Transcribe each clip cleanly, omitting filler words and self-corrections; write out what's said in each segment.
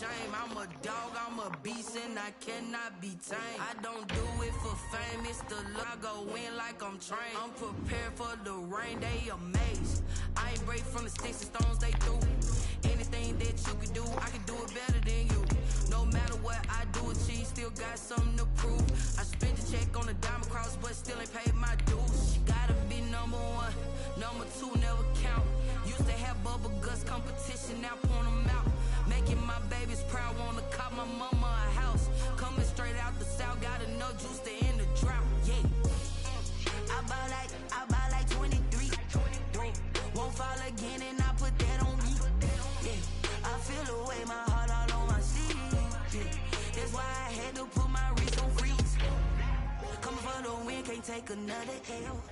shame. I'm a dog, I'm a beast, and I cannot be tamed. I don't do it for fame, it's the luck. I go in like I'm trained. I'm prepared for the rain, they amazed. I ain't break from the sticks and stones they threw. Anything that you can do, I can do it better than you. No matter what I do, achieve, still got something to prove. I spent a check on the diamond cross, but still ain't paid my dues. Gotta be number one, number two never count. Used to have bubble guts competition, now point them out. Making my babies proud, wanna cop my mama a house. Coming straight out the south, got enough juice to end the drought. Yeah, I buy like 23. Won't fall again, and I put that on me. Yeah, I feel the way, my heart all on my sleeve. Yeah, that's why I had to put my wrist on freeze. Coming for the win, can't take another L.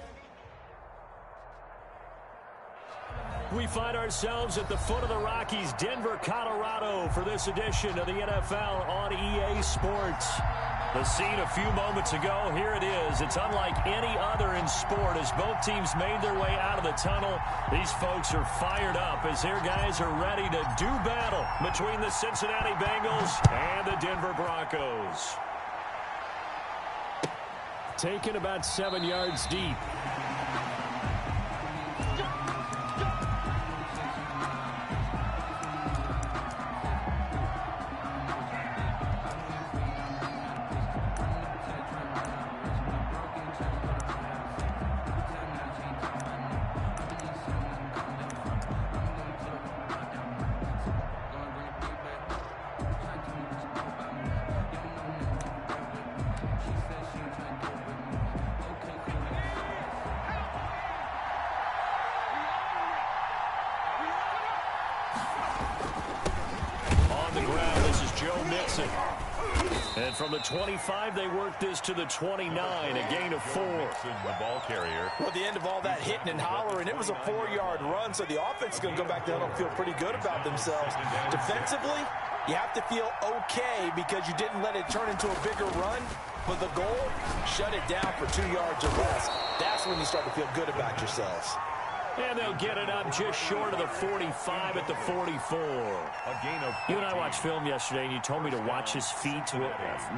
We find ourselves at the foot of the Rockies, Denver, Colorado, for this edition of the NFL on EA Sports. The scene a few moments ago, here it is. It's unlike any other in sport as both teams made their way out of the tunnel. These folks are fired up as their guys are ready to do battle between the Cincinnati Bengals and the Denver Broncos. Taken about 7 yards deep. And from the 25, they worked this to the 29, a gain of 4. The ball carrier. Well, at the end of all that hitting and hollering, it was a 4-yard run, so the offense is going to go back down and feel pretty good about themselves. Defensively, you have to feel okay because you didn't let it turn into a bigger run, but the goal, shut it down for 2 yards or less. That's when you start to feel good about yourselves. And they'll get it up just short of the 45 at the 44. You and I watched film yesterday, and you told me to watch his feet. For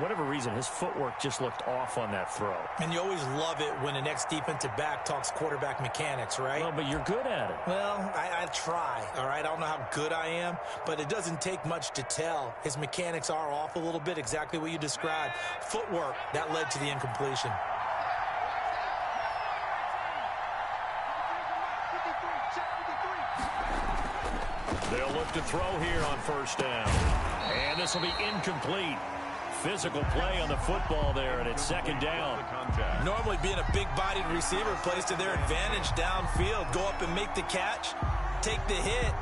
whatever reason, his footwork just looked off on that throw. And you always love it when the next defensive back talks quarterback mechanics, right? Well, but you're good at it. Well, I try, all right? I don't know how good I am, but it doesn't take much to tell. His mechanics are off a little bit, exactly what you described. Footwork, that led to the incompletion. They'll look to throw here on first down. And this will be incomplete. Physical play on the football there, and it's second down. Normally being a big-bodied receiver plays to their advantage downfield. Go up and make the catch, take the hit,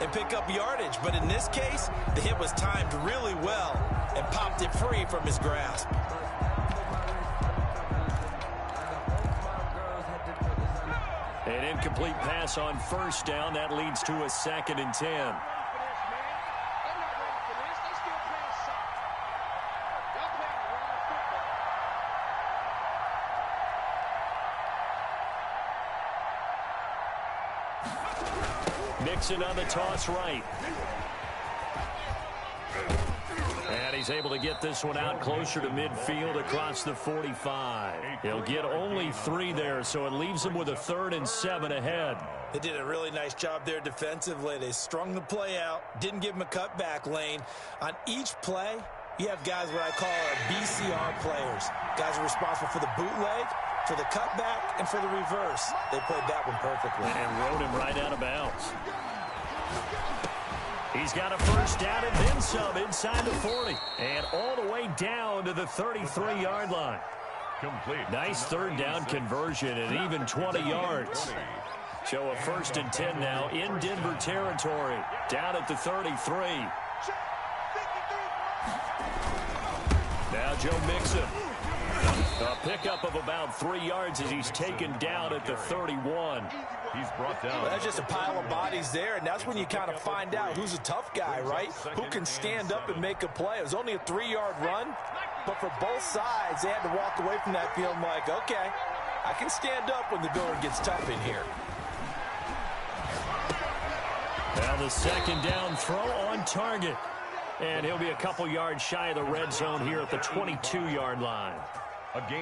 and pick up yardage. But in this case, the hit was timed really well and popped it free from his grasp. An incomplete pass on first down. That leads to a 2nd and 10. Mixon on the toss right. And he's able to get this one out closer to midfield across the 45. He'll get only 3 there, so it leaves him with a 3rd and 7 ahead. They did a really nice job there defensively. They strung the play out, didn't give him a cutback lane. On each play, you have guys what I call our BCR players. Guys are responsible for the bootleg, for the cutback, and for the reverse. They played that one perfectly. And rode him right out of bounds. He's got a first down and then some inside the 40. And all the way down to the 33-yard line. Complete. Nice 3rd down conversion and even 20 yards. So a 1st and 10 now in Denver territory. Down at the 33. Now Joe Mixon. A pickup of about 3 yards as he's taken down at the 31. He's brought down. Well, that's just a pile of bodies there, and that's when you kind of find out who's a tough guy, right? Who can stand up and make a play. It was only a 3-yard run, but for both sides, they had to walk away from that field like, okay, I can stand up when the going gets tough in here. Now the 2nd down throw on target. And he'll be a couple yards shy of the red zone here at the 22-yard line.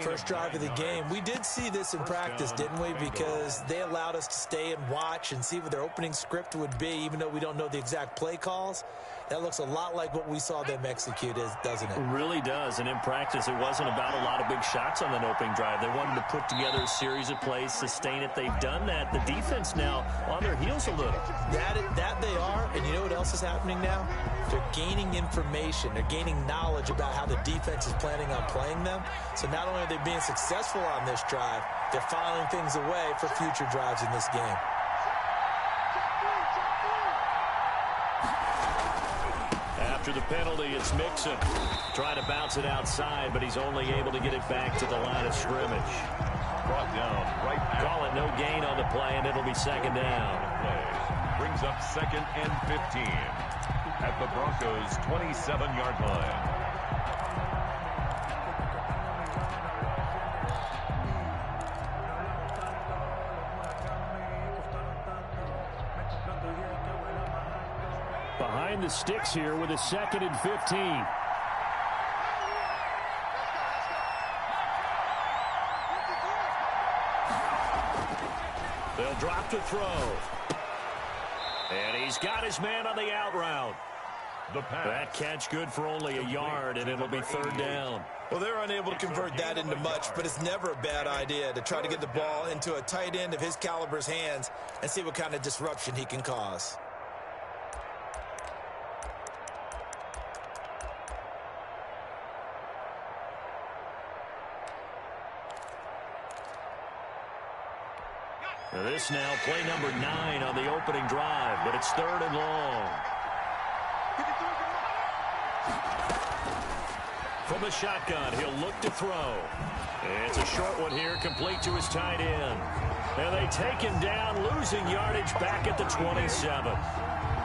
First drive of the game. We did see this in practice, didn't we? Because they allowed us to stay and watch and see what their opening script would be, even though we don't know the exact play calls. That looks a lot like what we saw them execute, doesn't it? It really does. And in practice, it wasn't about a lot of big shots on that opening drive. They wanted to put together a series of plays, sustain it. They've done that. The defense now on their heels a little. That they are. And you know what else is happening now? They're gaining information. They're gaining knowledge about how the defense is planning on playing them. So not only are they being successful on this drive, they're filing things away for future drives in this game. After the penalty, it's Mixon. Trying to bounce it outside, but he's only able to get it back to the line of scrimmage. Brought down right back. Call it no gain on the play, and it'll be second down. Brings up 2nd and 15 at the Broncos' 27-yard line. Behind the sticks here with a 2nd and 15. They'll drop to throw. And he's got his man on the out route. That catch good for only a yard, and it'll be 3rd down. Well, they're unable to convert that into much, but it's never a bad idea to try to get the ball into a tight end of his caliber's hands and see what kind of disruption he can cause. This now play number 9 on the opening drive, but it's 3rd and long. From the shotgun, he'll look to throw. It's a short one here, complete to his tight end. And they take him down, losing yardage back at the 27.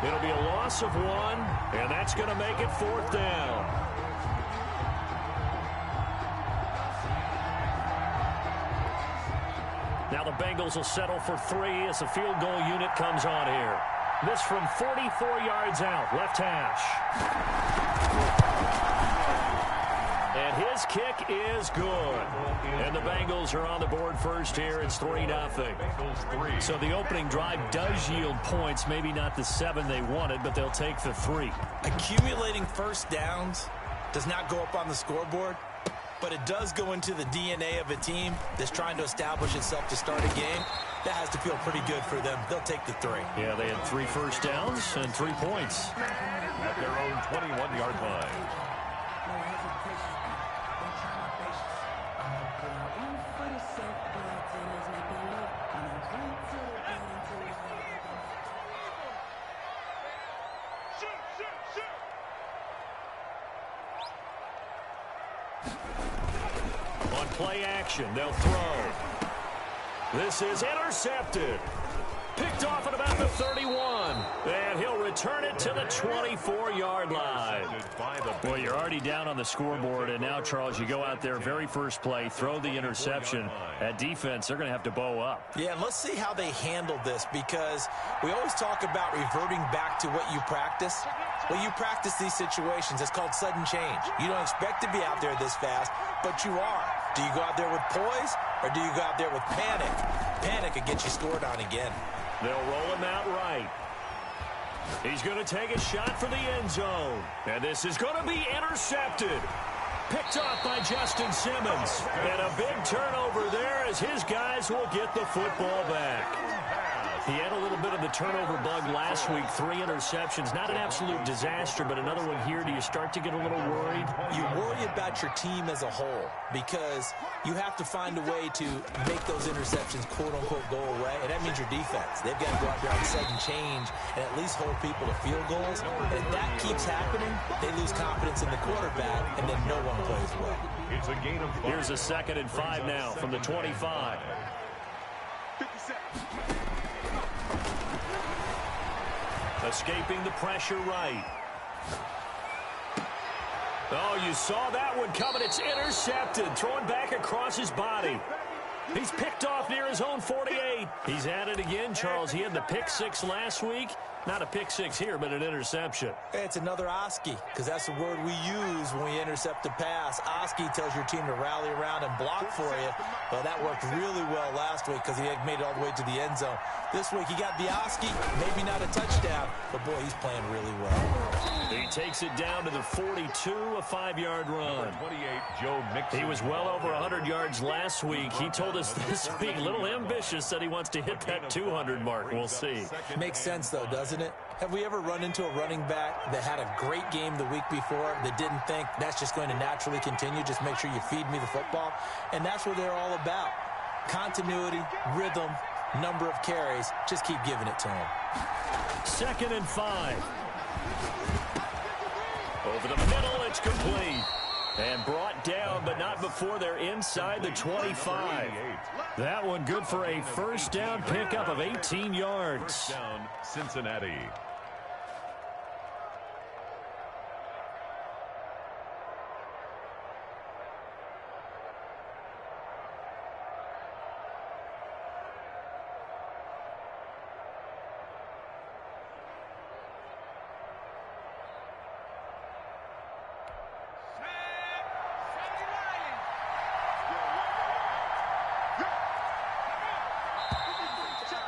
It'll be a loss of 1, and that's going to make it 4th down. Now the Bengals will settle for 3 as the field goal unit comes on here. This from 44 yards out, left hash. And his kick is good. And the Bengals are on the board first here. It's 3-0. So the opening drive does yield points. Maybe not the 7 they wanted, but they'll take the 3. Accumulating first downs does not go up on the scoreboard, but it does go into the DNA of a team that's trying to establish itself to start a game. That has to feel pretty good for them. They'll take the 3. Yeah, they had 3 first downs and 3 points. At their own 21-yard line. On play action, they'll throw. This is intercepted. Picked off at about the 31. And he'll return it to the 24-yard line. Well, you're already down on the scoreboard, and now, Charles, you go out there, very first play, throw the interception. At defense, they're going to have to bow up. Yeah, and let's see how they handle this, because we always talk about reverting back to what you practice. Well, you practice these situations. It's called sudden change. You don't expect to be out there this fast, but you are. Do you go out there with poise, or do you go out there with panic? Panic could get you scored on again. They'll roll him out right. He's going to take a shot for the end zone. And this is going to be intercepted. Picked off by Justin Simmons. And a big turnover there as his guys will get the football back. He had a little bit of the turnover bug last week, 3 interceptions. Not an absolute disaster, but another one here. Do you start to get a little worried? You worry about your team as a whole, because you have to find a way to make those interceptions, quote-unquote, go away, and that means your defense. They've got to go out there on sudden change and at least hold people to field goals. And if that keeps happening, they lose confidence in the quarterback, and then no one plays well. It's a gain of 5. Here's a 2nd and 5 now from the 25. Escaping the pressure right. Oh, you saw that one coming. It's intercepted. Throwing back across his body. He's picked off near his own 48. He's at it again, Charles. He had the pick 6 last week. Not a pick six here, but an interception. It's another Oski, because that's the word we use when we intercept a pass. Oski tells your team to rally around and block for you. Well, that worked really well last week because he had made it all the way to the end zone. This week he got the Oski, maybe not a touchdown, but boy, he's playing really well. He takes it down to the 42, a 5-yard run. 28, Joe Mixon. He was well over 100 yards last week. He told us this week, a little ambitious, said he wants to hit that 200 mark. We'll see. Makes sense, though, doesn't it? Have we ever run into a running back that had a great game the week before that didn't think that's just going to naturally continue? Just make sure you feed me the football. And that's what they're all about. Continuity, rhythm, number of carries. Just keep giving it to him. 2nd and 5. Over the middle, it's complete. And brought down, but not before they're inside the 25. That one good for a first down pickup of 18 yards. First down, Cincinnati.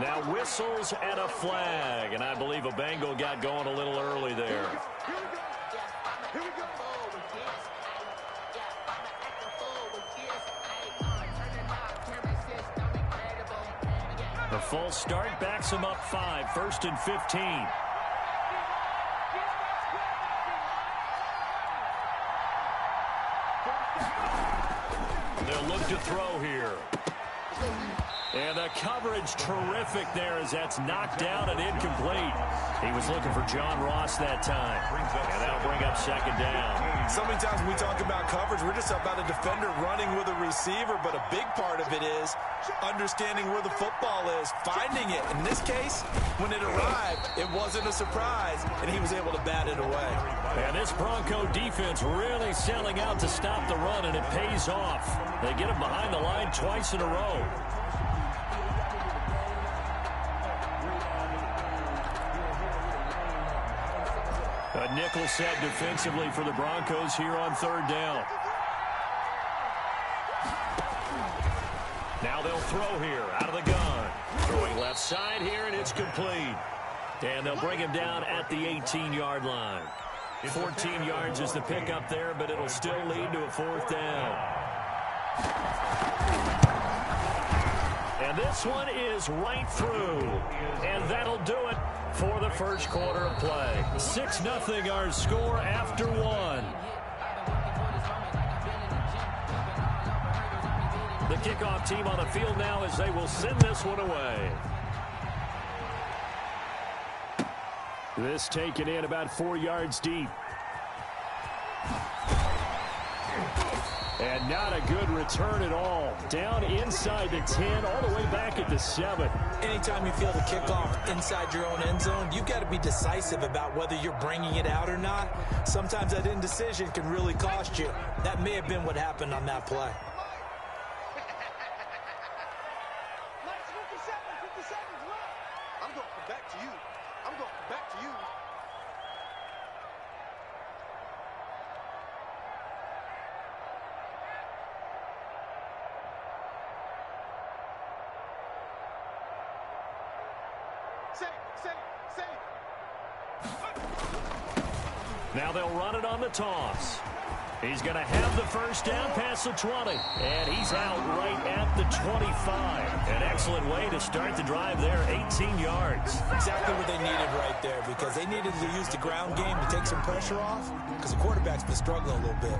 Now whistles and a flag, and I believe a Bengal got going a little early there. The full start backs him up 5, 1st and 15. They'll look to throw here. And the coverage terrific there as that's knocked down and incomplete. He was looking for John Ross that time. And that'll bring up 2nd down. So many times when we talk about coverage, we're just about a defender running with a receiver, but a big part of it is understanding where the football is, finding it. In this case, when it arrived, it wasn't a surprise, and he was able to bat it away. And this Bronco defense really selling out to stop the run, and it pays off. They get him behind the line twice in a row. A nickel set defensively for the Broncos here on 3rd down. Now they'll throw here out of the gun. Throwing left side here, and it's complete. And they'll bring him down at the 18-yard line. 14 yards is the pickup there, but it'll still lead to a 4th down. And this one is right through. And that'll do it for the first quarter of play. 6-0 our score after 1. The kickoff team on the field now as they will send this one away. This taken in about 4 yards deep. And not a good return at all. Down inside the 10, all the way back at the 7. Anytime you feel the kickoff inside your own end zone, you've got to be decisive about whether you're bringing it out or not. Sometimes that indecision can really cost you. That may have been what happened on that play. I'm going back to you. I'm going back to you. Now they'll run it on the toss. He's going to have the first down past the 20. And he's out right at the 25. An excellent way to start the drive there, 18 yards. Exactly what they needed right there, because they needed to use the ground game to take some pressure off, because the quarterback's been struggling a little bit.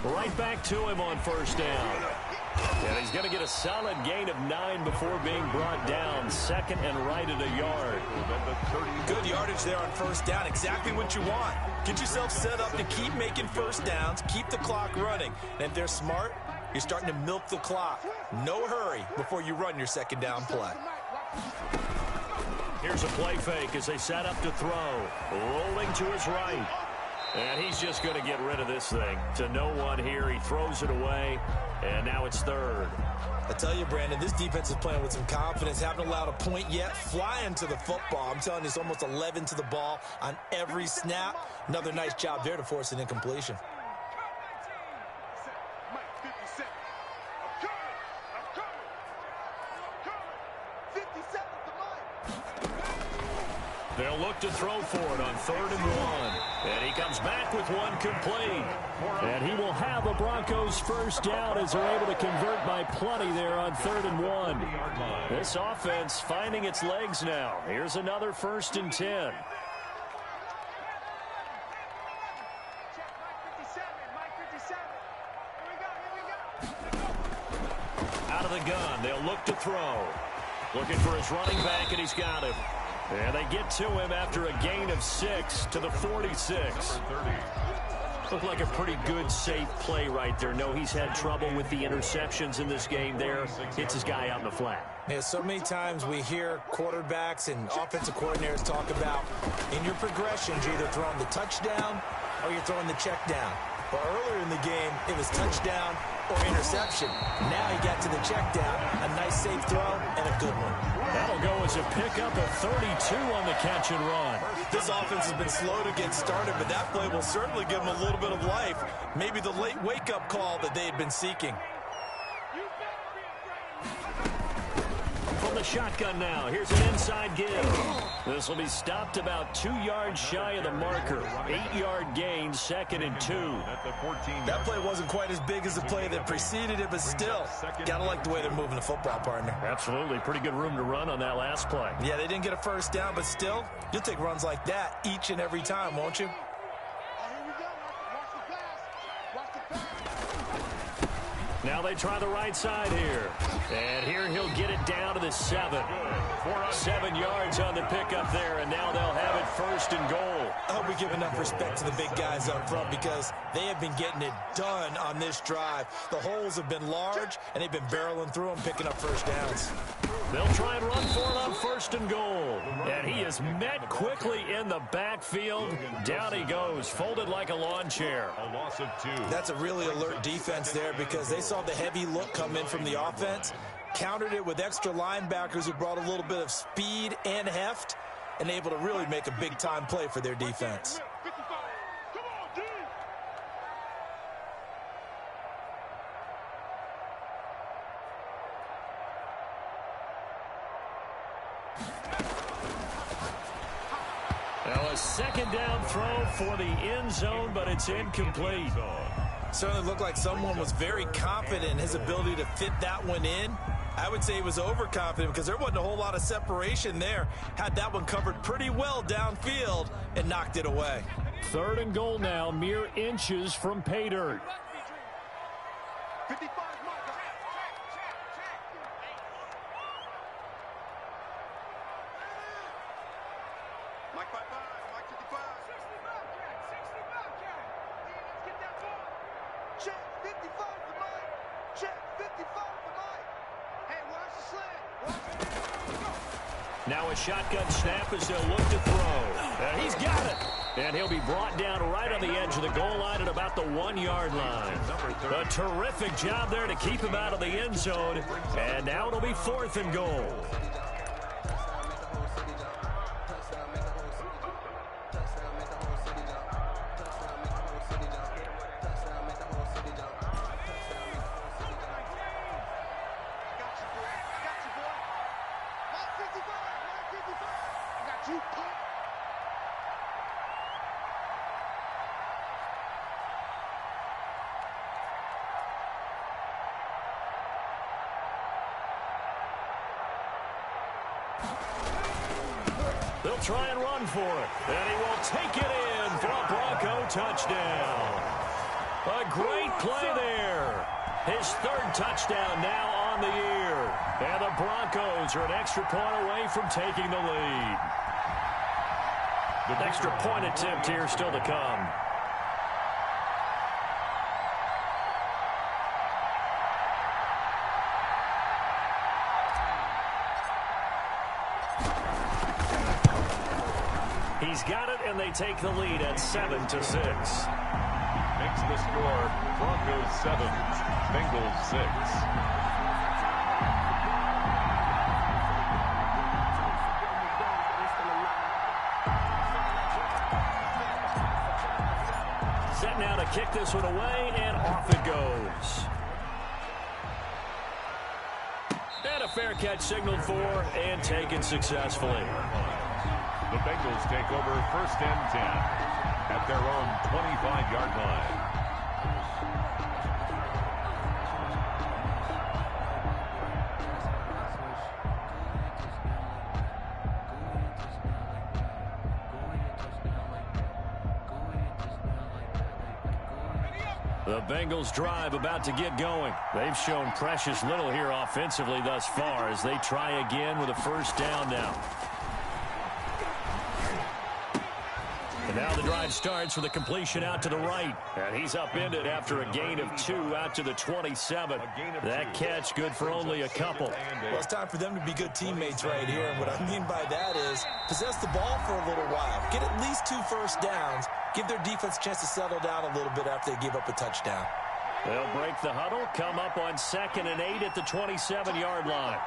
Right back to him on first down. And he's going to get a solid gain of 9 before being brought down. 2nd and right at a yard. Good yardage there on first down. Exactly what you want. Get yourself set up to keep making first downs, keep the clock running. And if they're smart, you're starting to milk the clock. No hurry before you run your second down play. Here's a play fake as they set up to throw. Rolling to his right. And he's just going to get rid of this thing. To no one here. He throws it away. And now it's third. I tell you, Brandon, this defense is playing with some confidence. Haven't allowed a point yet. Flying to the football. I'm telling you, it's almost 11 to the ball on every snap. Another nice job there to force an incompletion. They'll look to throw for it on 3rd and 1. And he comes back with one complete. And he will have the Broncos first down as they're able to convert by plenty there on 3rd and 1. This offense finding its legs now. Here's another 1st and 10. Out of the gun, they'll look to throw. Looking for his running back, and he's got him. And they get to him after a gain of 6 to the 46. Looked like a pretty good, safe play right there. No, he's had trouble with the interceptions in this game there. Hits his guy out in the flat. Yeah, so many times we hear quarterbacks and offensive coordinators talk about in your progressions, you're either throwing the touchdown or you're throwing the check down. But earlier in the game, it was touchdown or interception. Now he got to the check down. A nice safe throw and a good one. That'll go as a pickup of 32 on the catch and run. This offense has been slow to get started, but that play will certainly give them a little bit of life. Maybe the late wake-up call that they had been seeking. From the shotgun now, here's an inside give. This will be stopped about 2 yards shy of the marker. 8-yard gain, 2nd and 2. That play wasn't quite as big as the play that preceded it, but still, gotta like the way they're moving the football, partner. Absolutely, pretty good room to run on that last play. Yeah, they didn't get a first down, but still, you'll take runs like that each and every time, won't you? Now they try the right side here. And here he'll get it down to the 7. 7 yards on the pickup there, and now they'll have it 1st and goal. I hope we give enough respect to the big guys up front because they have been getting it done on this drive. The holes have been large, and they've been barreling through them, picking up first downs. They'll try and run for it on 1st and goal. And he is met quickly in the backfield. Down he goes, folded like a lawn chair. A loss of 2. That's a really alert defense there because they saw the heavy look come in from the offense, countered it with extra linebackers who brought a little bit of speed and heft, and able to really make a big-time play for their defense. Now a 2nd down throw for the end zone, but it's incomplete. Certainly looked like someone was very confident in his ability to fit that one in. I would say he was overconfident because there wasn't a whole lot of separation there. Had that one covered pretty well downfield and knocked it away. 3rd and goal now, mere inches from pay dirt. 55. Mike 55. Mike 55. 60 get that ball. Check 55 for Mike. Check 55 for Mike. Hey, watch the slant. Now a shotgun snap as they'll look to throw. And he's got it. And he'll be brought down right on the edge of the goal line at about the 1-yard line. A terrific job there to keep him out of the end zone. And now it'll be 4th and goal. They'll try and run for it. And he will take it in for a Bronco touchdown. A great play there. His 3rd touchdown now on the year. And the Broncos are an extra point away from taking the lead. The extra point attempt here still to come. they take the lead at 7-6. Makes the score Broncos 7, Bengals 6. Set now to kick this one away, and off it goes. And a fair catch signaled for and taken successfully. The Bengals take over 1st and 10 at their own 25-yard line. The Bengals drive about to get going. They've shown precious little here offensively thus far as they try again with a 1st down now. And now the drive starts with a completion out to the right. And he's upended after a gain of 2 out to the 27. That catch good for only a couple. Well, it's time for them to be good teammates right here. And what I mean by that is possess the ball for a little while. Get at least 2 first downs. Give their defense a chance to settle down a little bit after they give up a touchdown. They'll break the huddle, come up on 2nd and 8 at the 27-yard line.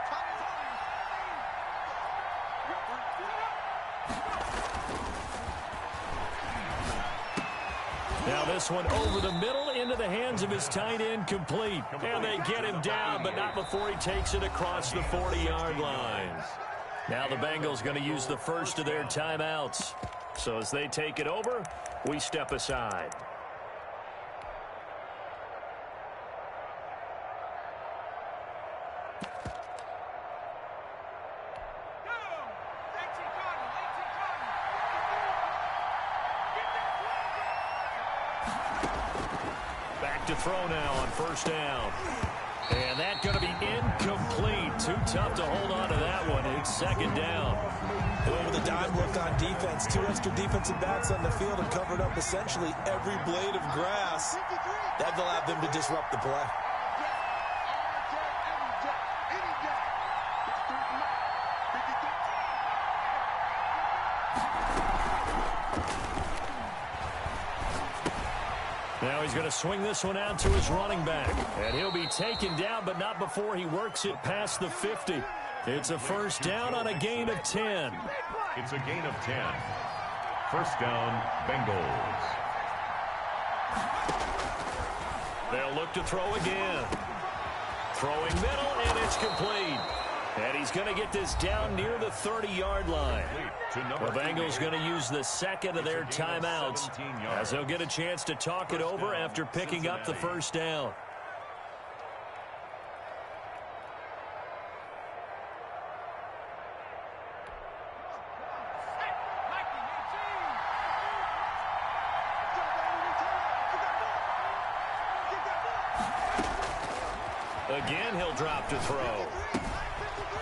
Now this one over the middle into the hands of his tight end, complete. And they get him down, but not before he takes it across the 40-yard line. Now the Bengals going to use the first of their timeouts. So as they take it over, we step aside. Back to throw now on 1st down. And that's going to be incomplete. Too tough to hold on to that one. It's 2nd down. With a dime look on defense, 2 extra defensive backs on the field and covered up essentially every blade of grass. That allowed them to disrupt the play. Now he's going to swing this one out to his running back. And he'll be taken down, but not before he works it past the 50. It's a 1st down on a gain of 10. It's a gain of 10. 1st down, Bengals. They'll look to throw again. Throwing middle, and it's complete. And he's going to get this down near the 30-yard line. The Bengals going to use the 2nd of their timeouts as they'll get a chance to talk it over after picking up the 1st down. Again, he'll drop to throw.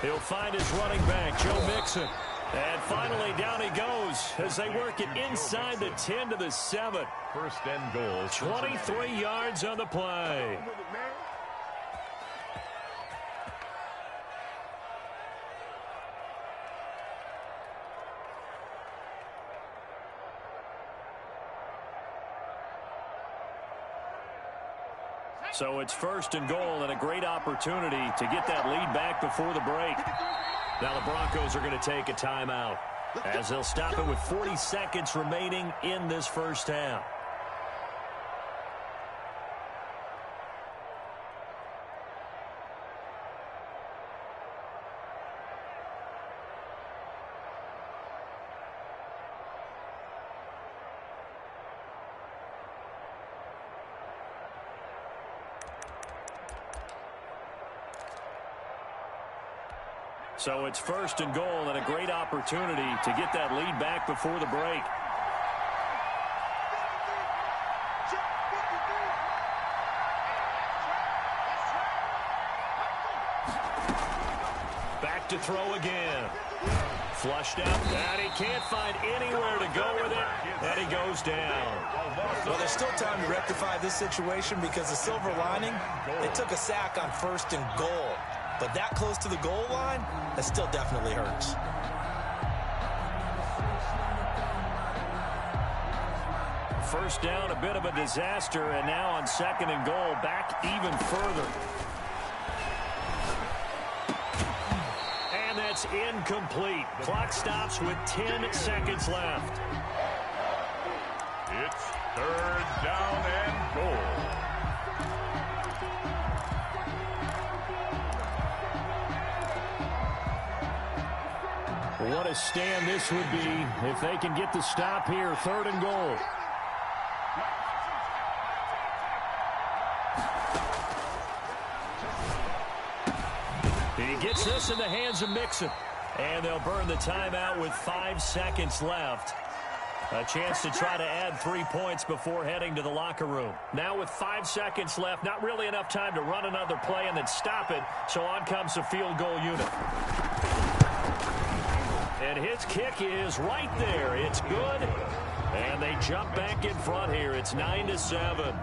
He'll find his running back, Joe Mixon. And finally, down he goes as they work it inside the 10 to the 7. 1st and goal. 23 yards on the play. So it's 1st and goal and a great opportunity to get that lead back before the break. Now the Broncos are going to take a timeout as they'll stop it with 40 seconds remaining in this 1st half. So it's 1st and goal and a great opportunity to get that lead back before the break. Back to throw again. Flushed out, and he can't find anywhere to go with it, and he goes down. Well, there's still time to rectify this situation because the silver lining, they took a sack on 1st and goal. But that close to the goal line, that still definitely hurts. first down, a bit of a disaster, and now on 2nd and goal, back even further. And that's incomplete. Clock stops with 10 seconds left. It's 3rd down and goal. What a stand this would be if they can get the stop here. 3rd and goal. He gets this in the hands of Mixon. And they'll burn the timeout with 5 seconds left. A chance to try to add 3 points before heading to the locker room. Now with 5 seconds left, not really enough time to run another play and then stop it. So on comes the field goal unit. And his kick is right there. It's good. And they jump back in front here. It's 9-7.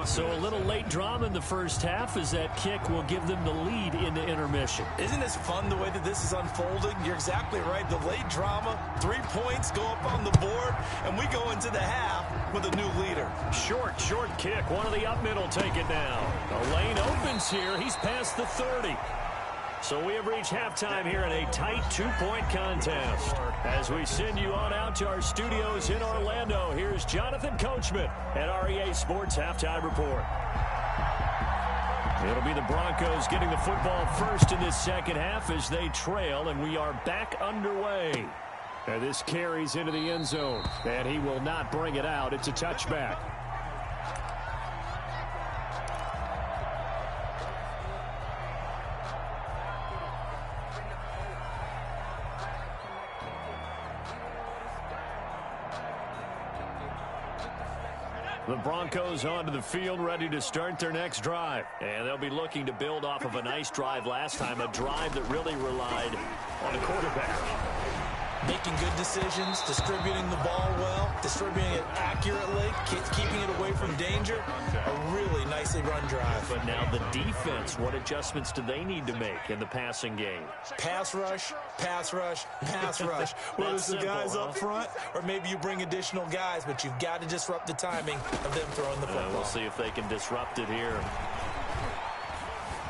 So a little late drama in the first half as that kick will give them the lead into intermission. Isn't this fun the way that this is unfolding? You're exactly right. The late drama, 3 points go up on the board, and we go into the half with a new leader. Short kick. One of the up middle take it now. The lane opens here. He's past the 30. So we have reached halftime here in a tight 2-point contest. As we send you on out to our studios in Orlando, here's Jonathan Coachman at REA Sports Halftime Report. It'll be the Broncos getting the football first in this second half as they trail, and we are back underway. And this carries into the end zone, and he will not bring it out. It's a touchback. The Broncos onto the field, ready to start their next drive. And they'll be looking to build off of a nice drive last time, a drive that really relied on the quarterback. Making good decisions, distributing the ball well, distributing it accurately, keeping it away from danger. A really nicely run drive. But now the defense, what adjustments do they need to make in the passing game? Pass rush, pass rush, pass rush. Whether it's the guys up front or maybe you bring additional guys, but you've got to disrupt the timing of them throwing the football. We'll see if they can disrupt it here.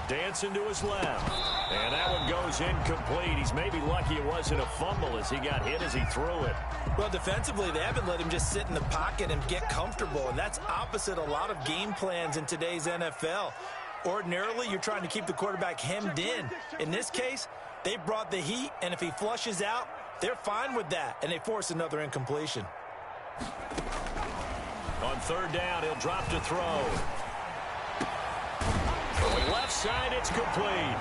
Dancing to his left. And that one goes incomplete. He's maybe lucky it wasn't a fumble as he got hit as he threw it. Well, defensively, they haven't let him just sit in the pocket and get comfortable, and that's opposite a lot of game plans in today's NFL. Ordinarily, you're trying to keep the quarterback hemmed in. In this case, they brought the heat, and if he flushes out, they're fine with that, and they force another incompletion. On 3rd down, he'll drop to throw. Left side, it's complete.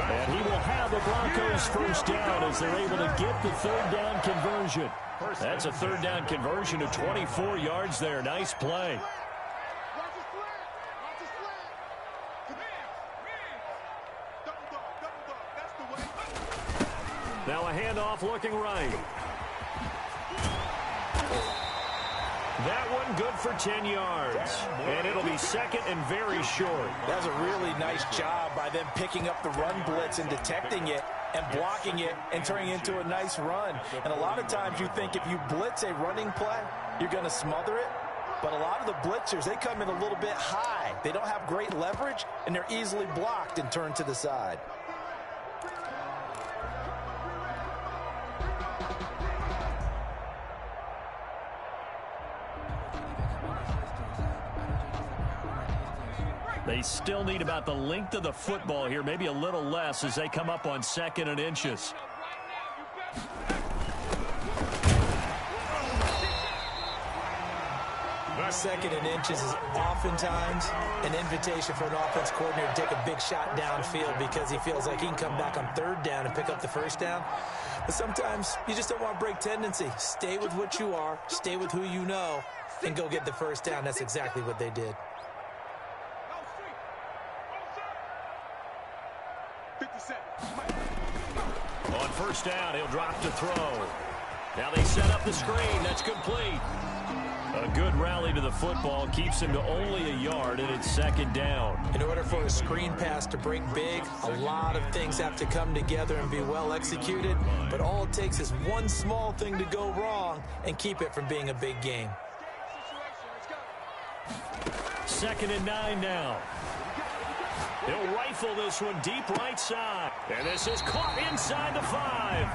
And he will have the Broncos first down as they're able to get the 3rd down conversion. That's a 3rd down conversion of 24 yards there. Nice play. Now a handoff looking right. That one good for 10 yards. And it'll be 2nd and very short. That was a really nice job by them picking up the run blitz and detecting it and blocking it and turning it into a nice run. And a lot of times you think if you blitz a running play, you're going to smother it. But a lot of the blitzers, they come in a little bit high. They don't have great leverage, and they're easily blocked and turned to the side. They still need about the length of the football here, maybe a little less as they come up on 2nd and inches. Second and inches is oftentimes an invitation for an offense coordinator to take a big shot downfield because he feels like he can come back on 3rd down and pick up the first down. But sometimes you just don't want to break tendency. Stay with what you are, stay with who you know, and go get the first down. That's exactly what they did. On 1st down, he'll drop to throw. Now they set up the screen. That's complete. A good rally to the football keeps him to only a yard, and it's 2nd down. In order for a screen pass to break big, a lot of things have to come together and be well executed. But all it takes is one small thing to go wrong and keep it from being a big game. 2nd and 9 now. He'll rifle this one deep right side. And this is caught inside the 5.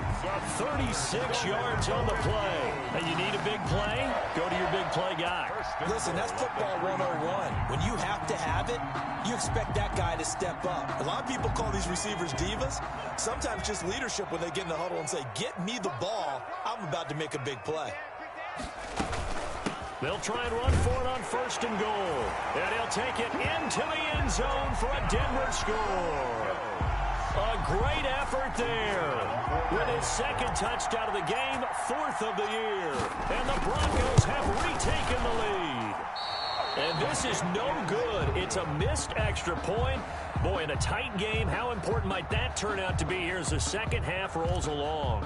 36 yards on the play. Hey, you need a big play? Go to your big play guy. Listen, that's football 101. When you have to have it, you expect that guy to step up. A lot of people call these receivers divas. Sometimes just leadership when they get in the huddle and say, get me the ball. I'm about to make a big play. They'll try and run for it on 1st and goal. And he'll take it into the end zone for a Denver score. A great effort there. With his 2nd touchdown of the game, 4th of the year. And the Broncos have retaken the lead. And this is no good. It's a missed extra point. Boy, in a tight game, how important might that turn out to be here as the second half rolls along?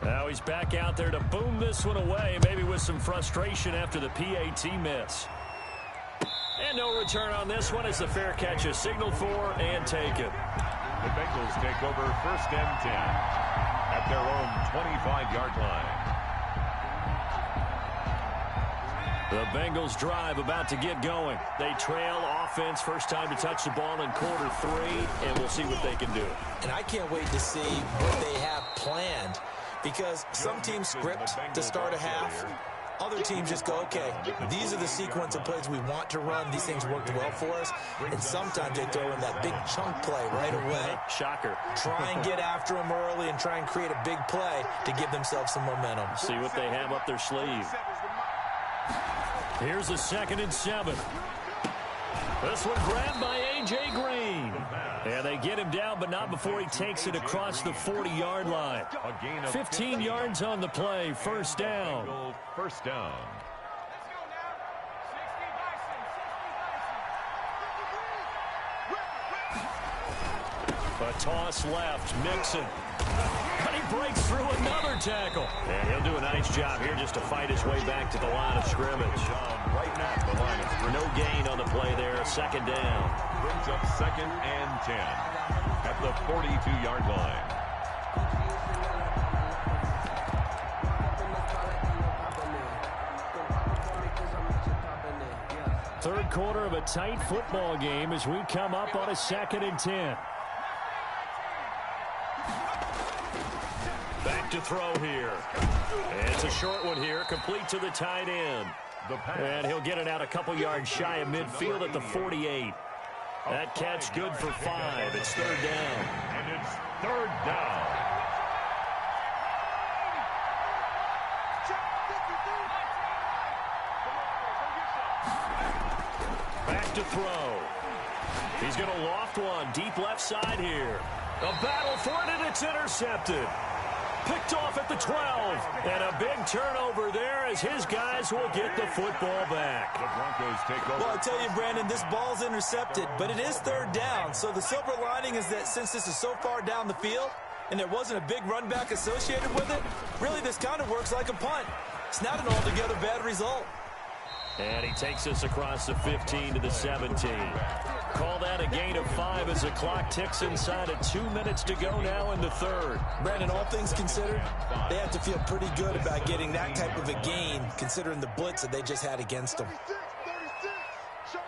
Now he's back out there to boom this one away, maybe with some frustration after the PAT miss. And no return on this one as the fair catch is signaled for and taken. The Bengals take over 1st and 10 at their own 25-yard line. The Bengals drive about to get going. They trail offense, first time to touch the ball in quarter 3, and we'll see what they can do. And I can't wait to see what they have planned. Because some teams script to start a half. Other teams just go, okay, these are the sequence of plays we want to run. These things worked well for us. And sometimes they throw in that big chunk play right away. Shocker. Try and get after them early and try and create a big play to give themselves some momentum. See what they have up their sleeve. Here's a 2nd and 7. This one grabbed by A.J. Green. And they get him down, but not before he takes it across the 40-yard line. 15 yards on the play, 1st down. 1st down. A toss left, Mixon. But he breaks through another tackle. And he'll do a nice job here just to fight his way back to the line of scrimmage. Right at the line of scrimmage. No gain on the play there, 2nd down. Brings up 2nd and 10 at the 42-yard line. Third quarter of a tight football game as we come up on a 2nd and 10. Back to throw here. And it's a short one here, complete to the tight end. And he'll get it out a couple yards shy of midfield at the 48. That catch good for 5. It's 3rd down. And it's 3rd down. Back to throw. He's going to loft one deep left side here. A battle for it, and it's intercepted. Picked off at the 12. And a big turnover there as his guys will get the football back. The Broncos take over. Well, I tell you, Brandon, this ball's intercepted, but it is 3rd down. So the silver lining is that since this is so far down the field and there wasn't a big run back associated with it, really this kind of works like a punt. It's not an altogether bad result. And he takes us across the 15 to the 17. Call that a gain of 5 as the clock ticks inside of 2 minutes to go now in the 3rd. Brandon, all things considered, they have to feel pretty good about getting that type of a gain considering the blitz that they just had against them. 36. Show it.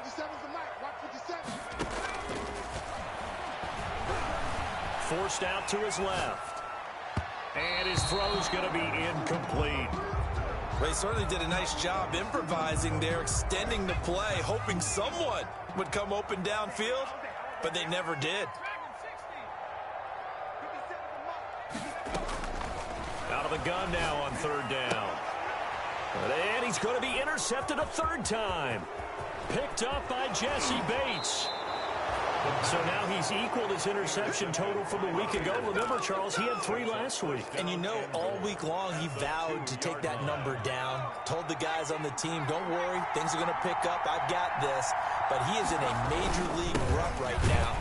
57's the mic. Watch 57. Forced out to his left. And his throw's going to be incomplete. They certainly did a nice job improvising there, extending the play, hoping someone would come open downfield, but they never did. Out of the gun now on 3rd down. And he's going to be intercepted a 3rd time. Picked up by Jesse Bates. So now he's equaled his interception total from a week ago. Remember, Charles, he had 3 last week. And you know, all week long he vowed to take that number down. Told the guys on the team, don't worry, things are going to pick up. I've got this. But he is in a major league rut right now.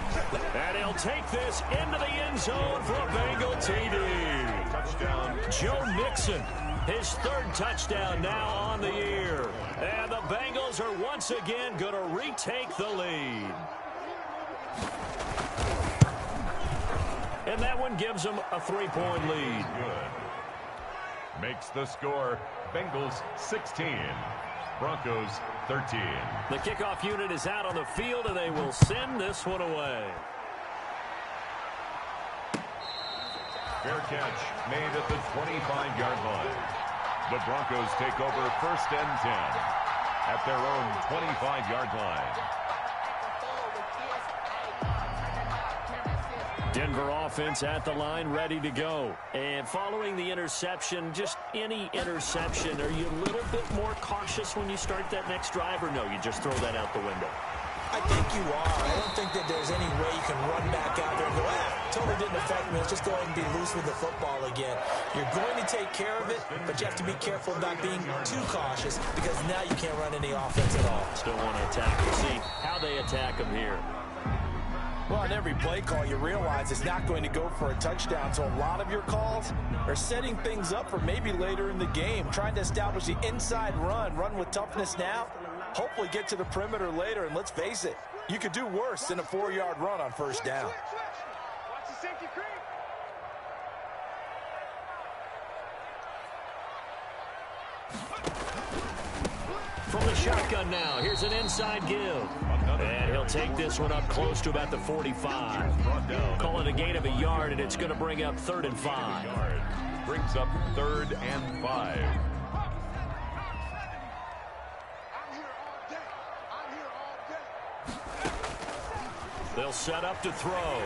And he'll take this into the end zone for a Bengal TD. Touchdown. Joe Mixon, his 3rd touchdown now on the year. And the Bengals are once again going to retake the lead. And that one gives them a 3-point lead. Good. makes the score Bengals 16, Broncos 13. The kickoff unit is out on the field, and they will send this one away. Fair catch made at the 25-yard line. The Broncos take over 1st and 10 at their own 25-yard line. Denver offense at the line, ready to go. And following the interception, just any interception, are you a little bit more cautious when you start that next drive, or no, you just throw that out the window? I think you are. I don't think that there's any way you can run back out there and go, totally didn't affect me. Let's just go ahead and be loose with the football again. You're going to take care of it, but you have to be careful about being too cautious because now you can't run any offense at all. Still want to attack. We'll see how they attack them here. Well, on every play call, you realize it's not going to go for a touchdown, so a lot of your calls are setting things up for maybe later in the game, trying to establish the inside run with toughness now, hopefully get to the perimeter later, and let's face it, you could do worse than a 4-yard run on 1st down. Watch the safety creep. From the shotgun now, here's an inside give. And he'll take this one up close to about the 45. Call it a gain of a yard, and it's going to bring up 3rd and 5. Brings up 3rd and 5. They'll set up to throw.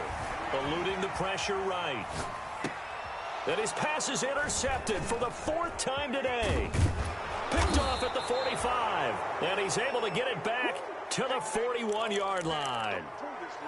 Eluding the pressure right. And his pass is intercepted for the 4th time today. Picked off at the 45. And he's able to get it back to the 41-yard line.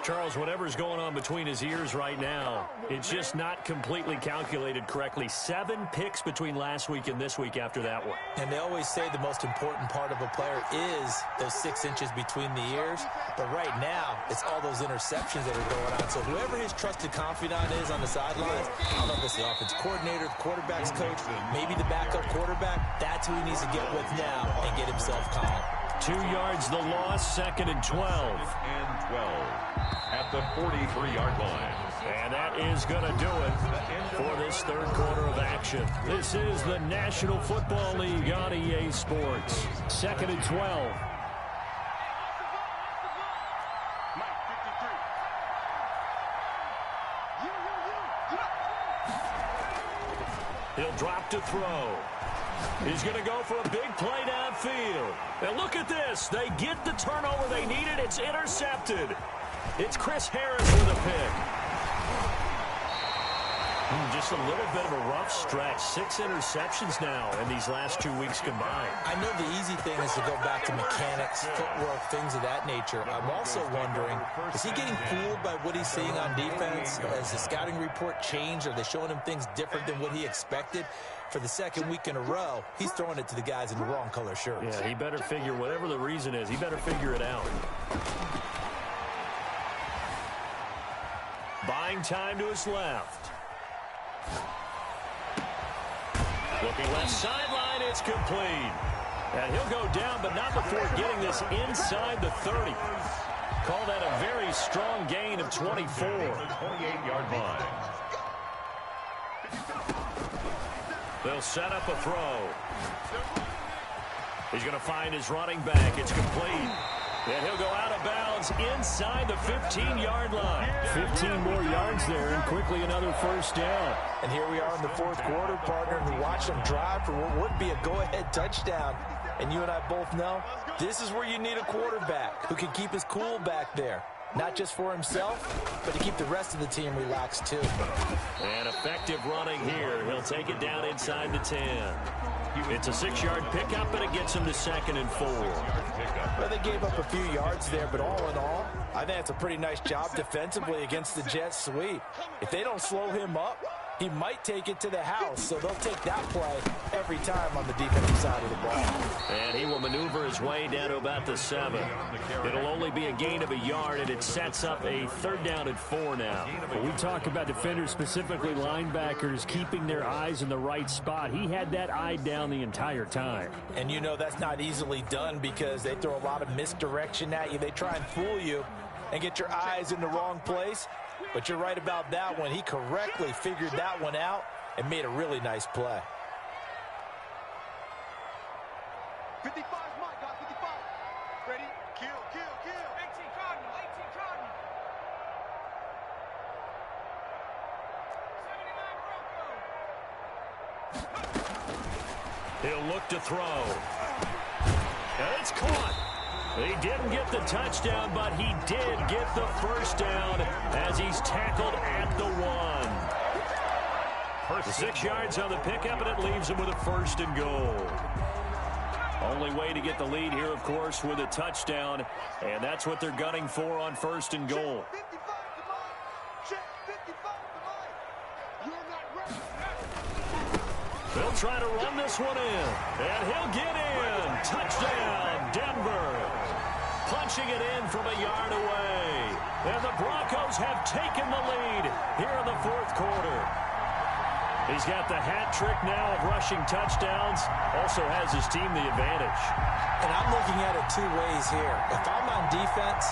Charles, whatever's going on between his ears right now, it's just not completely calculated correctly. 7 picks between last week and this week after that one. And they always say the most important part of a player is those 6 inches between the ears. But right now, it's all those interceptions that are going on. So whoever his trusted confidant is on the sidelines, I don't know if it's the offensive coordinator, the quarterback's coach, maybe the backup quarterback, that's who he needs to get with now and get himself calm. 2 yards the loss, 2nd and 12. And 12 at the 43-yard line. And that is going to do it for this 3rd quarter of action. This is the National Football League on EA Sports. 2nd and 12. He'll drop to throw. He's going to go for a big play downfield. And look at this. They get the turnover they needed. It's intercepted. It's Chris Harris with a pick. Just a little bit of a rough stretch. 6 interceptions now in these last 2 weeks combined. I know the easy thing is to go back to mechanics, footwork, things of that nature. I'm also wondering, is he getting fooled by what he's seeing on defense? Has the scouting report changed? Are they showing him things different than what he expected? For the 2nd week in a row, he's throwing it to the guys in the wrong color shirts. Yeah, he better figure, whatever the reason is, he better figure it out. Buying time to his left. Looking left sideline, it's complete. And he'll go down, but not before getting this inside the 30. Call that a very strong gain of 24. 28-yard line. They'll set up a throw. He's going to find his running back. It's complete. And he'll go out of bounds inside the 15-yard line. 15 more yards there, and quickly another 1st down. And here we are in the 4th quarter, partner, and we watch them drive for what would be a go-ahead touchdown. And you and I both know this is where you need a quarterback who can keep his cool back there. Not just for himself, but to keep the rest of the team relaxed too. And effective running here. He'll take it down inside the 10. It's a 6-yard pickup, and it gets him to 2nd and 4. Well, they gave up a few yards there, but all in all, I think it's a pretty nice job defensively against the Jets sweep. If they don't slow him up, he might take it to the house, so they'll take that play every time on the defensive side of the ball. And he will maneuver his way down to about the 7. It'll only be a gain of a yard, and it sets up a 3rd down and 4 now. When we talk about defenders, specifically linebackers, keeping their eyes in the right spot, he had that eye down the entire time. And you know that's not easily done because they throw a lot of misdirection at you. They try and fool you and get your eyes in the wrong place. But you're right about that one. He correctly figured that one out and made a really nice play. 55 Mike, got 55. Ready? Kill. 18 Cardinal. 79 Broncos. He'll look to throw. And it's caught. He didn't get the touchdown, but he did get the first down as he's tackled at the 1. 6 yards on the pickup, and it leaves him with a first and goal. Only way to get the lead here, of course, with a touchdown, and that's what they're gunning for on first and goal. They'll try to run this one in, and he'll get in. Touchdown, Denver. Punching it in from a yard away. And the Broncos have taken the lead here in the fourth quarter. He's got the hat trick now of rushing touchdowns. Also has his team the advantage. And I'm looking at it 2 ways here. If I'm on defense,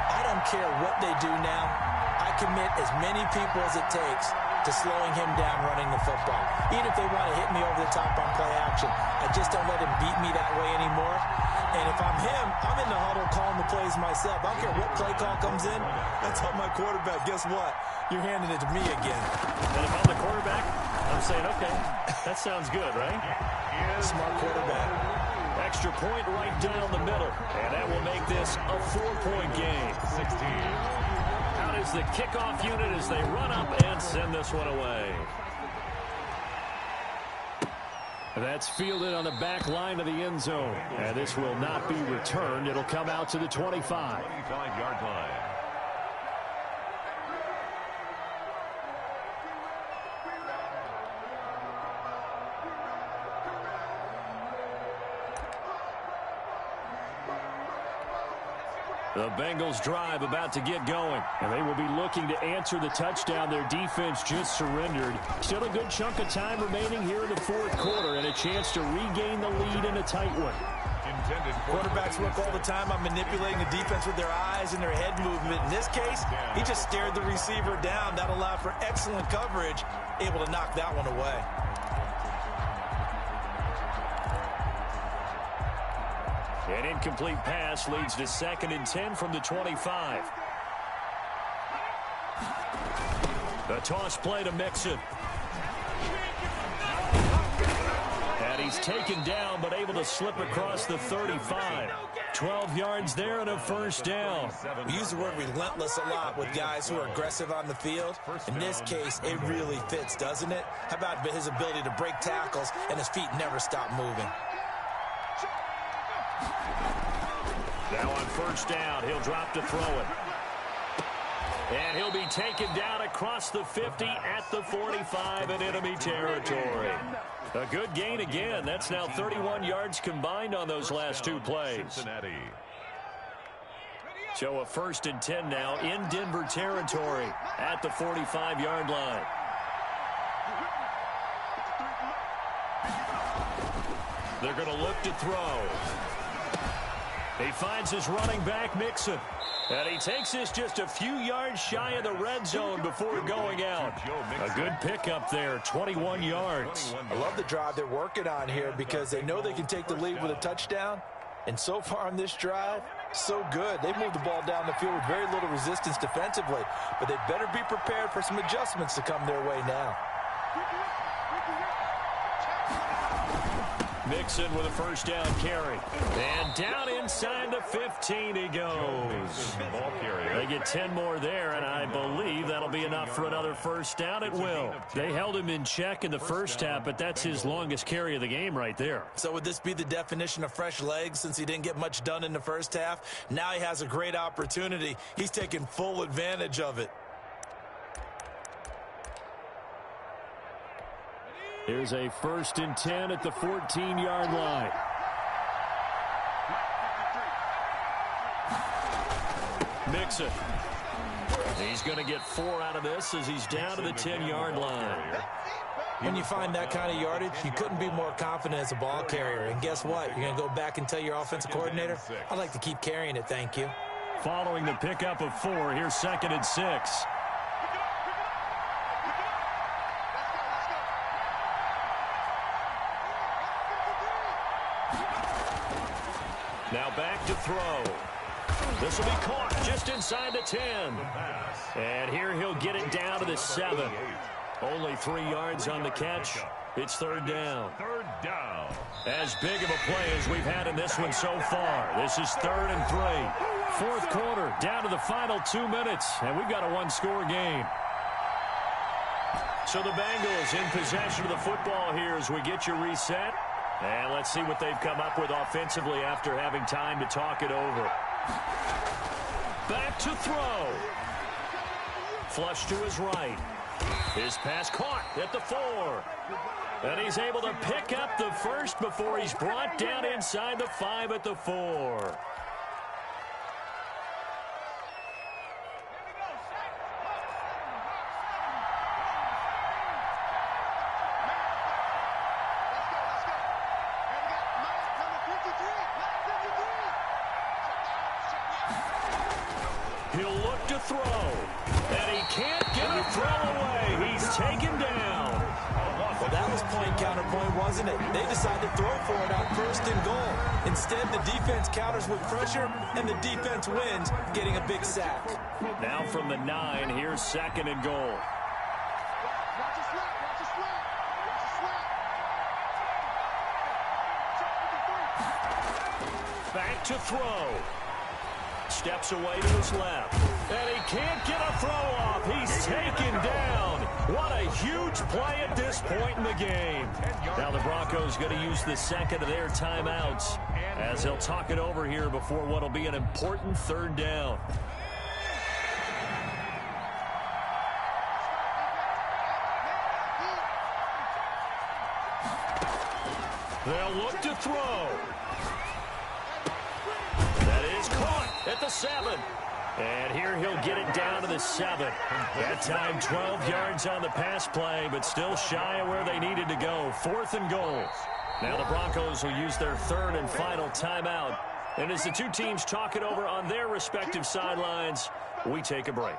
I don't care what they do now. I commit as many people as it takes to slowing him down running the football. Even if they want to hit me over the top on play action, I just don't let him beat me that way anymore. And if I'm him, I'm in the huddle calling the plays myself. I don't care what play call comes in. I tell my quarterback, guess what? You're handing it to me again. And if I'm the quarterback, I'm saying, okay, that sounds good, right? Smart quarterback. Extra point right down the middle. And that will make this a 4-point game. 16. Out is the kickoff unit as they run up and send this one away. That's fielded on the back line of the end zone. And this will not be returned. It'll come out to the 25. 25-yard line. The Bengals drive about to get going, and they will be looking to answer the touchdown their defense just surrendered. Still a good chunk of time remaining here in the fourth quarter and a chance to regain the lead in a tight one. Quarterbacks work all the time on manipulating the defense with their eyes and their head movement. In this case, he just stared the receiver down. That allowed for excellent coverage, able to knock that one away. An incomplete pass leads to 2nd and 10 from the 25. The toss play to Mixon. And he's taken down, but able to slip across the 35. 12 yards there and a first down. We use the word relentless a lot with guys who are aggressive on the field. In this case, it really fits, doesn't it? How about his ability to break tackles and his feet never stop moving? Now on first down, he'll drop to throw it. And he'll be taken down across the 50 at the 45 in enemy territory. A good gain again. That's now 31 yards combined on those last 2 plays. So a 1st and 10 now in Denver territory at the 45-yard line. They're going to look to throw. He finds his running back, Mixon. And he takes this just a few yards shy of the red zone before going out. A good pickup there, 21 yards. I love the drive they're working on here because they know they can take the lead with a touchdown. And so far on this drive, so good. They've moved the ball down the field with very little resistance defensively. But they better be prepared for some adjustments to come their way now. Mixon with a first down carry. And down inside the 15 he goes. They get 10 more there, and I believe that'll be enough for another first down. It will. They held him in check in the first half, but that's his longest carry of the game right there. So would this be the definition of fresh legs since he didn't get much done in the first half? Now he has a great opportunity. He's taking full advantage of it. Here's a 1st and 10 at the 14-yard line. Mixon. He's going to get 4 out of this as he's down to the 10-yard line. When you find that kind of yardage, you couldn't be more confident as a ball carrier. And guess what? You're going to go back and tell your offensive coordinator, I'd like to keep carrying it, thank you. Following the pickup of 4, here's 2nd and 6. Now back to throw. This will be caught just inside the 10. And here he'll get it down to the 7. Only 3 yards on the catch. It's third down. Third down. As big of a play as we've had in this one so far. This is 3rd and 3. Fourth quarter, down to the final 2 minutes. And we've got a one-score game. So the Bengals in possession of the football here as we get you reset. And let's see what they've come up with offensively after having time to talk it over. Back to throw. Flush to his right. His pass caught at the 4. And he's able to pick up the first before he's brought down inside the 5 at the 4. He'll look to throw, and he can't get a throw away. He's taken down. Well, that was point counterpoint, wasn't it? They decided to throw for it on 1st and goal. Instead, the defense counters with pressure, and the defense wins, getting a big sack. Now from the 9, here's 2nd and goal. Back to throw. Steps away to his left. And he can't get a throw off. He's taken down. What a huge play at this point in the game. Now the Broncos going to use the 2nd of their timeouts as they'll talk it over here before what will be an important 3rd down. They'll look to throw. That is caught at the 7. And here he'll get it down to the 7. That time 12 yards on the pass play, but still shy of where they needed to go. 4th and goal. Now the Broncos will use their 3rd and final timeout. And as the two teams talk it over on their respective sidelines, we take a break.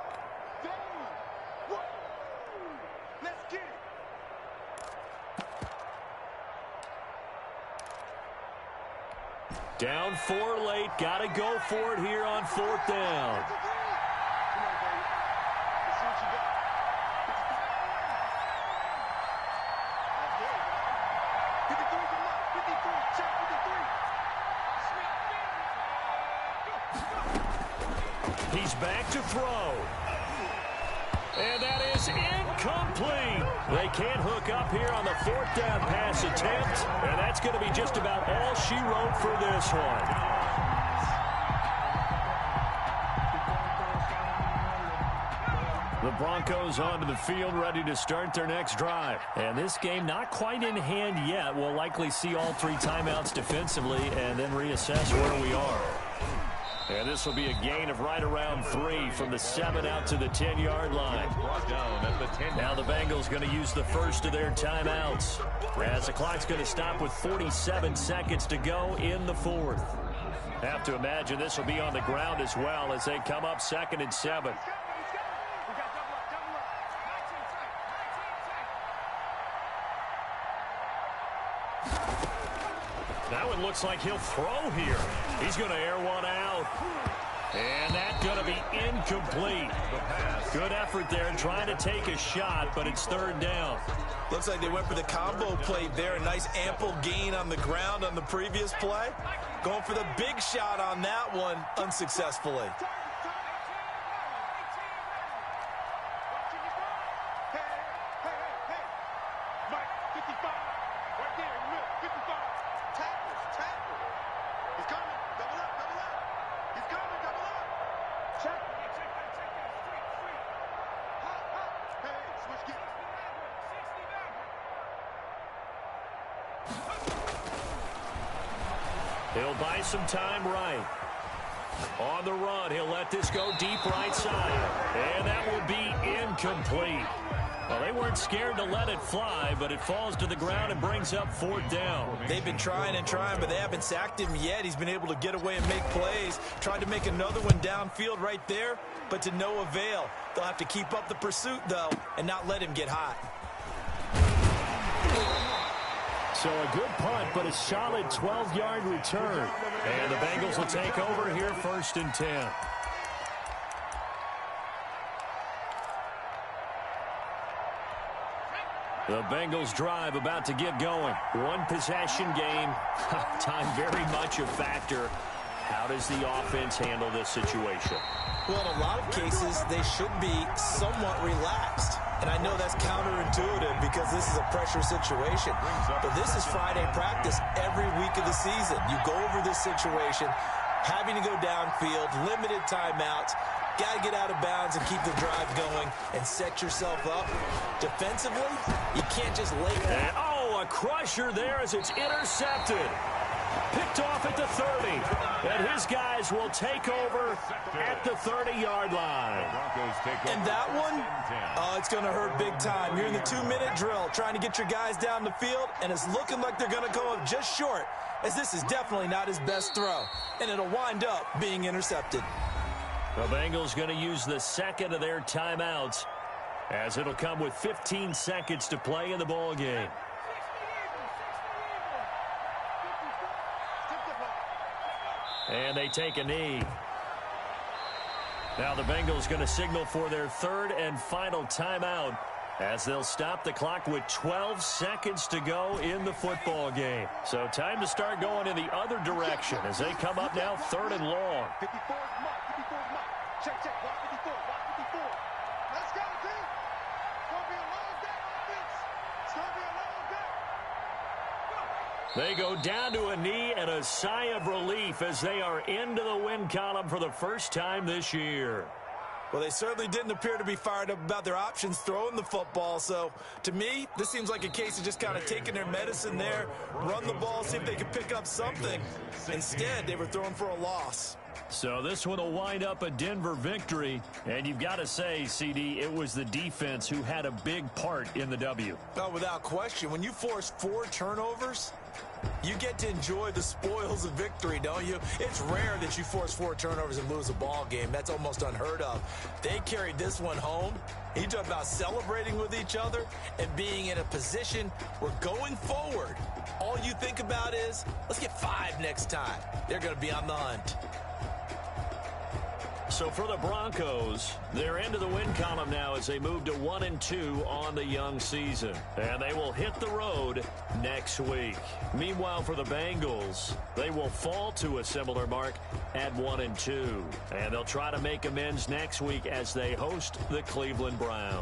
Down 4 late. Got to go for it here on 4th down. He's back to throw. And that is incomplete. They can't hook up here on the 4th down pass attempt. And that's going to be just about all she wrote for this one. The Broncos onto the field ready to start their next drive. And this game not quite in hand yet. We'll likely see all 3 timeouts defensively and then reassess where we are. And this will be a gain of right around 3 from the 7 out to the 10-yard line. Now the Bengals going to use the first of their timeouts as the clock's going to stop with 47 seconds to go in the 4th. Have to imagine this will be on the ground as well as they come up 2nd and 7. That one looks like he'll throw here. He's going to air one out. And that's going to be incomplete. Good effort there trying to take a shot, but it's 3rd down. Looks like they went for the combo play there. A nice ample gain on the ground on the previous play. Going for the big shot on that one unsuccessfully. He'll buy some time right. On the run, he'll let this go deep right side. And that will be incomplete. Well, they weren't scared to let it fly, but it falls to the ground and brings up 4th down. They've been trying and trying, but they haven't sacked him yet. He's been able to get away and make plays. Tried to make another one downfield right there, but to no avail. They'll have to keep up the pursuit, though, and not let him get hot. So a good punt, but a solid 12-yard return. And the Bengals will take over here 1st and 10. The Bengals drive about to get going. One possession game. Time very much a factor. How does the offense handle this situation? Well, in a lot of cases, they should be somewhat relaxed. And I know that's counterintuitive because this is a pressure situation. But this is Friday practice every week of the season. You go over this situation, having to go downfield, limited timeouts, got to get out of bounds and keep the drive going and set yourself up. Defensively, you can't just lay back. Oh, a crusher there as it's intercepted. Picked off at the 30. And his guys will take over at the 30-yard line. And that one, it's going to hurt big time. You're in the 2-minute drill trying to get your guys down the field, and it's looking like they're going to go up just short, as this is definitely not his best throw. And it'll wind up being intercepted. The Bengals going to use the second of their timeouts, as it'll come with 15 seconds to play in the ball game. And they take a knee. Now the Bengals going to signal for their third and final timeout, as they'll stop the clock with 12 seconds to go in the football game. So time to start going in the other direction as they come up now 3rd and long. 54 is mark, 54 is mark. Check, check, block 54, block 54. Let's go, team. It's going to be a long day, offense. It's going to be a long day. They go down to a knee and a sigh of relief as they are into the win column for the first time this year. Well, they certainly didn't appear to be fired up about their options throwing the football. So, to me, this seems like a case of just kind of taking their medicine there, run the ball, see if they can pick up something. Instead, they were throwing for a loss. So this one will wind up a Denver victory. And you've got to say, CD, it was the defense who had a big part in the W. Oh, without question. When you force 4 turnovers, you get to enjoy the spoils of victory, don't you? It's rare that you force 4 turnovers and lose a ball game. That's almost unheard of. They carried this one home. You talk about celebrating with each other and being in a position where going forward, all you think about is, let's get 5 next time. They're going to be on the hunt. So for the Broncos, they're into the win column now as they move to 1-2 on the young season. And they will hit the road next week. Meanwhile, for the Bengals, they will fall to a similar mark at 1-2. And they'll try to make amends next week as they host the Cleveland Browns.